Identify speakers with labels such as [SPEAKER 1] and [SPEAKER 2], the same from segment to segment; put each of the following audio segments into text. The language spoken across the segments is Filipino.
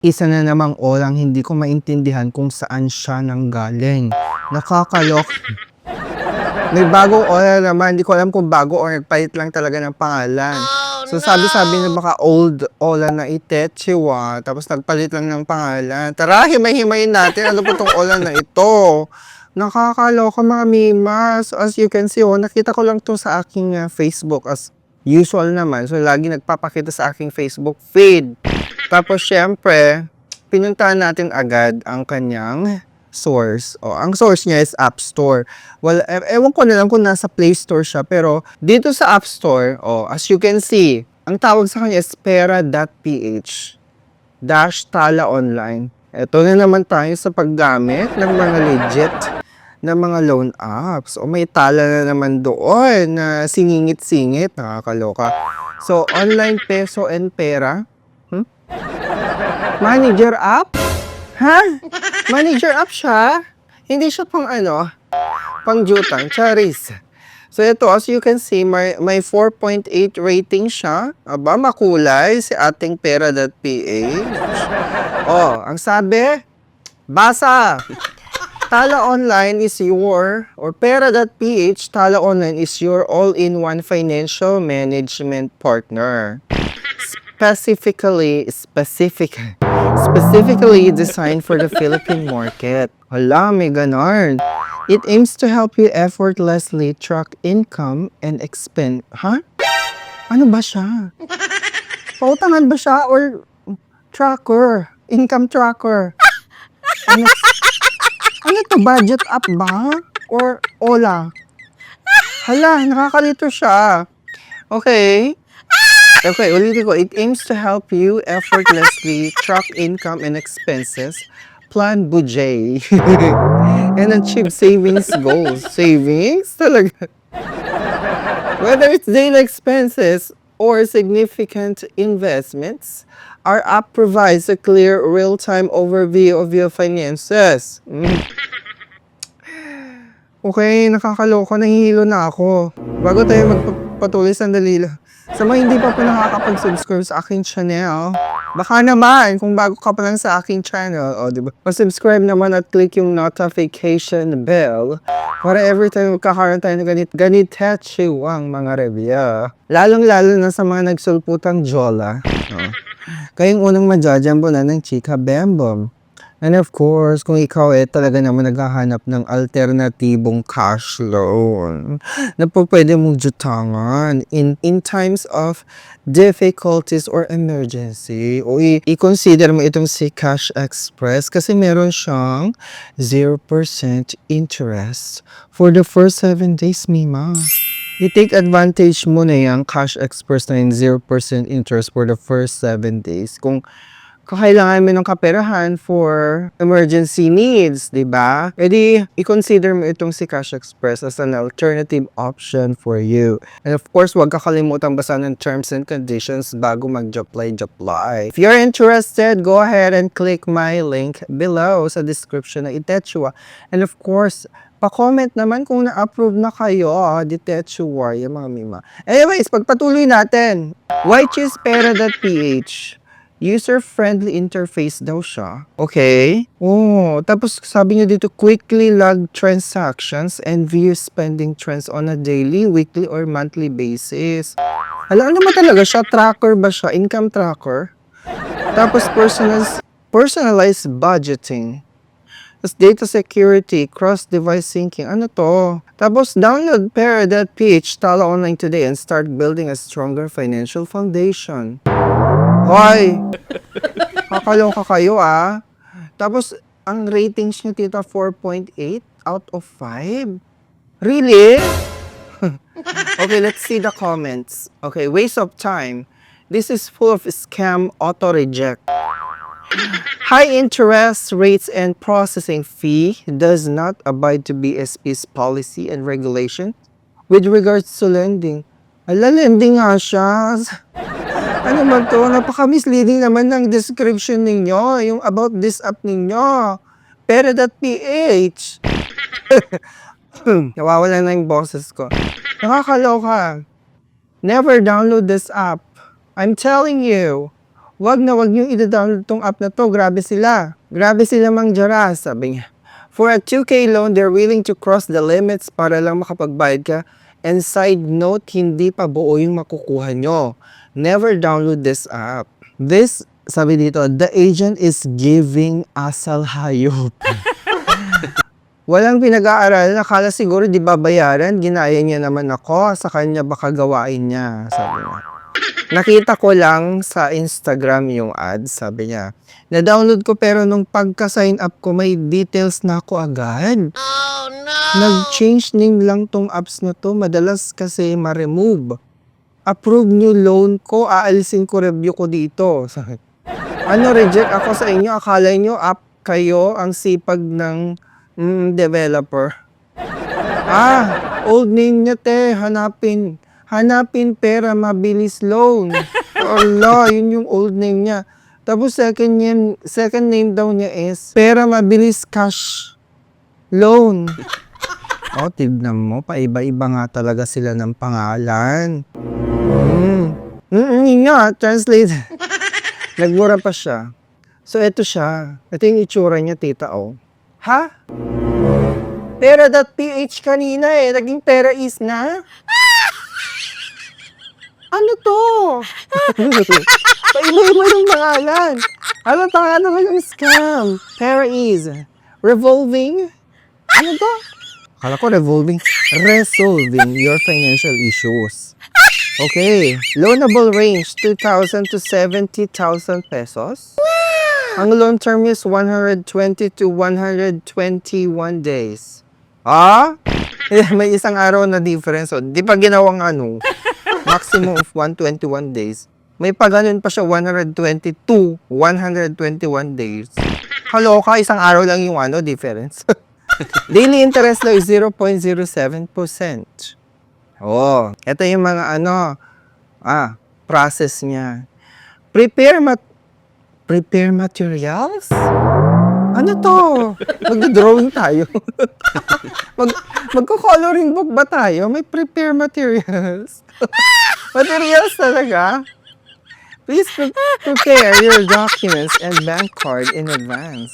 [SPEAKER 1] Isa na namang olang hindi ko maintindihan kung saan siya nanggaling. Nakakalok. May bagong ola naman, hindi ko alam kung bago or nagpalit lang talaga ng pangalan. So sabi-sabi na baka old ola na Itetsuwa, tapos nagpalit lang ng pangalan. Tara, himay-himayin natin. Ano po tong ola na ito? Nakakaloka mga mimas. As you can see, nakita ko lang to sa aking Facebook as usual naman. So lagi nagpapakita sa aking Facebook feed. Tapos syempre, pinuntahan natin agad ang kanyang source. O, ang source niya is App Store. Well, ewan ko na lang kung nasa Play Store siya. Pero dito sa App Store, as you can see, ang tawag sa kanya is pera.ph Tala Online. Ito na naman tayo sa paggamit ng mga legit na mga loan apps. O may tala na naman doon na singingit-singit. Nakakaloka. So, online peso and pera. Manager app? Ha? Manager app siya? Hindi siya pang pang jutang, charis. So ito, as you can see, may 4.8 rating siya. Aba, makulay si ating pera.ph. Ang sabi, basa! Tala Online is or pera.ph, Tala Online is your all-in-one financial management partner. Specifically designed for the Philippine market. Hala, may ganon. It aims to help you effortlessly track income and expense. Ha? Ano ba siya? Pautangan ba siya or tracker? Income tracker? Ano to? Budget app ba? Or Ola? Hala, nakakalito siya. Okay, ulitin ko. It aims to help you effortlessly track income and expenses, plan budget, and achieve savings goals. Savings? Talaga. Whether it's daily expenses or significant investments, our app provides a clear, real-time overview of your finances. Okay, nakakaloka. Nahihilo na ako. Bago tayo magpatuloy, sandali lang. Sa mga hindi pa po nakakapag-subscribe sa aking channel, baka naman, kung bago ka pa lang sa aking channel, diba? Pa-subscribe naman at click yung notification bell para every time magkakaroon tayo ng ganit-ganit-chiwang mga review. Lalong-lalo na sa mga nagsulputang jola. Kayong unang madjajambo na ng chika bembom. And of course, kung ikaw talaga naman naghahanap ng alternatibong cash loan na po pwede mong jutangan in times of difficulties or emergency, o i-consider mo itong si Cash Express kasi meron siyang 0% interest for the first 7 days, Mima. I-take advantage mo na yung Cash Express na yung 0% interest for the first 7 days. Kung kakailangan mo ng kaperahan for emergency needs, di ba? Pwede i-consider mo itong si Cash Express as an alternative option for you. And of course, huwag kakalimutan basahin ng terms and conditions bago mag-apply. If you're interested, go ahead and click my link below sa description na Itetsuwa. And of course, pa-comment naman kung na-approve na kayo, Itetsuwa, yung mga mima. Anyways, pagpatuloy natin. Why choose pera.ph? User-friendly interface daw siya. Okay. Tapos sabi niya dito, quickly log transactions and view spending trends on a daily, weekly, or monthly basis. Ano ba talaga siya? Tracker ba siya? Income tracker? Tapos personalized budgeting. Tapos data security, cross-device syncing. Ano to? Tapos download pera.ph, Tala Online today and start building a stronger financial foundation. Hoy! Kakaloka kayo Tapos, ang ratings nyo tita 4.8 out of 5? Really? Okay, let's see the comments. Okay, waste of time. This is full of scam auto-reject. High interest rates and processing fee does not abide to BSP's policy and regulation with regards to lending. Lending nga siya. Ano man to? Napaka-misleading naman ng description ninyo, yung about this app ninyo. Pera.ph. Nawawala na yung boses ko. Nakakaloka. Never download this app. I'm telling you, wag na wag niyong i-download tong app na to. Grabe sila. Grabe sila mangjara, sabi niya. For a 2K loan, they're willing to cross the limits para lang makapagbayad ka. And side note, hindi pa buo yung makukuha nyo. Never download this app. This, sabi dito, the agent is giving asal hayop. Walang pinag-aaral, nakala siguro di babayaran, ginaya niya naman ako, sa kanya baka gawain niya, sabi niya. Nakita ko lang sa Instagram yung ad, sabi niya. Na-download ko pero nung pagka-sign up ko, may details na ako agad. Oh no! Nag-change name lang tong apps na to, madalas kasi ma-remove. Approve new loan ko, aalisin ko review ko dito. Ano, reject ako sa inyo, akala nyo app kayo ang sipag ng developer. Old name niya te, hanapin pera, mabilis loan. Allah, yun yung old name niya. Tapos second name daw niya is pera, mabilis cash loan. Tignan mo, paiba-iba nga talaga sila ng pangalan. Yun nga, translate. Nagmura pa siya. So, ito siya. Ito yung itsura niya, tita, Ha? Pera.ph kanina naging pera is na? Ano to? Paiba-iba yung pangalan. Ano talagang scam? Pera is revolving? Ano to? Akala ko revolving. Resolving your financial issues. Okay. Loanable range, 2,000 to 70,000 pesos. Ang loan term is 120 to 121 days. May isang araw na difference. Di pa ginawang maximum of 121 days. May pa ganun pa siya 120 to 121 days. Kaloka, isang araw lang yung difference. Daily interest daw is 0.07%. Ito yung mga process niya. Prepare materials? Ano to? Magdo-drawing tayo. Magko-coloring book ba tayo? May prepare materials. Materials talaga? Please prepare your documents and bank card in advance.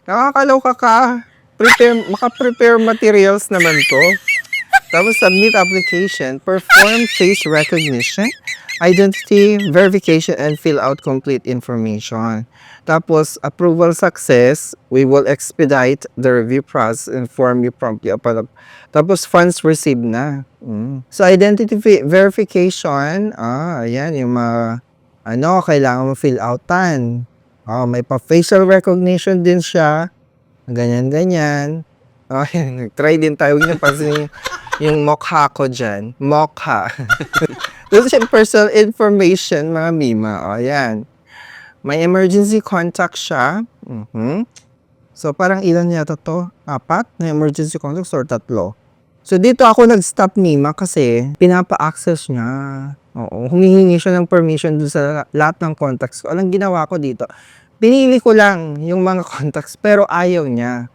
[SPEAKER 1] Nakakaloka ka. Maka-prepare materials naman to. Tapos submit application, perform face recognition, identity verification, and fill out complete information. Tapos approval success, we will expedite the review process and inform you promptly upon. Tapos funds received na. So identity verification, ayan yung mga kailangan mo fill outan. May pa facial recognition din siya. Ganyan. Try din tayo. Huwag napansin yung mokha ko dyan. Mokha. Doon siya personal information, mga mima. Ayan. May emergency contact siya. So, parang ilan yata to? 4 na emergency contacts or 3? So, dito ako nag-stop mima kasi pinapa-access niya. Humihingi siya ng permission doon sa lahat ng contacts ko. Anong ginawa ko dito? Pinili ko lang yung mga contacts pero ayaw niya.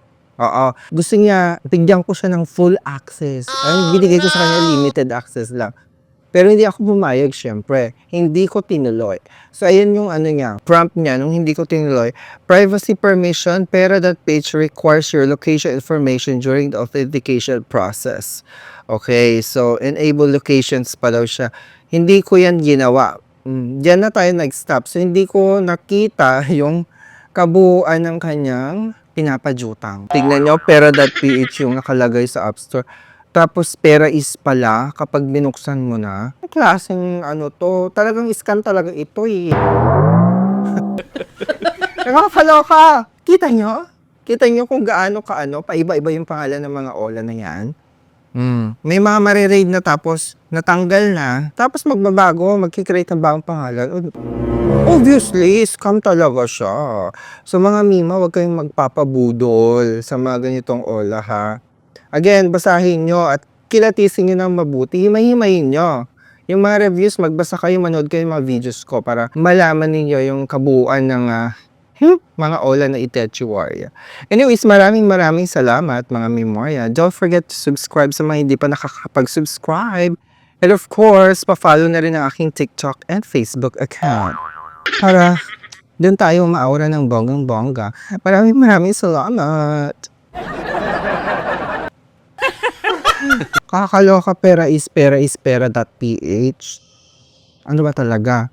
[SPEAKER 1] Gusto niya, bigyan ko siya ng full access. Binigay ko sa kanya limited access lang. Pero hindi ako pumayag, syempre. Hindi ko tinuloy. So, ayan yung prompt niya nung hindi ko tinuloy. Privacy permission, pera.page requires your location information during the authentication process. Okay, so enable locations pa daw siya. Hindi ko yan ginawa. Diyan na tayo nag-stop. So, hindi ko nakita yung kabuuan ng kanyang pinapadutang. Tignan nyo, pera.ph yung nakalagay sa App Store. Tapos, pera is pala kapag binuksan mo na. Ang klaseng to, talagang scam talaga ito Nakakaloka. Kita nyo? Kita nyo kung gaano paiba-iba yung pangalan ng mga Ola na yan. May mga marirade na tapos natanggal na. Tapos magbabago, magkikreate ng bagong pangalan. Obviously, scam talaga siya. So mga mima, huwag kayong magpapabudol sa mga ganitong Ola ha. Again, basahin nyo at kilatisin nyo ng mabuti. Himay-himayin nyo. Yung mga reviews, magbasa kayo, manood kayo mga videos ko para malaman ninyo yung kabuuan ng mga Ola na Itachi Warrior. Anyways, maraming salamat mga Memorya. Don't forget to subscribe sa mga hindi pa nakakapag-subscribe. And of course, pa-follow na rin ang aking TikTok and Facebook account. Para doon tayo maaura ng bonggang-bongga. Maraming salamat. Kakaloka, pera is pera.ph. Ano ba talaga?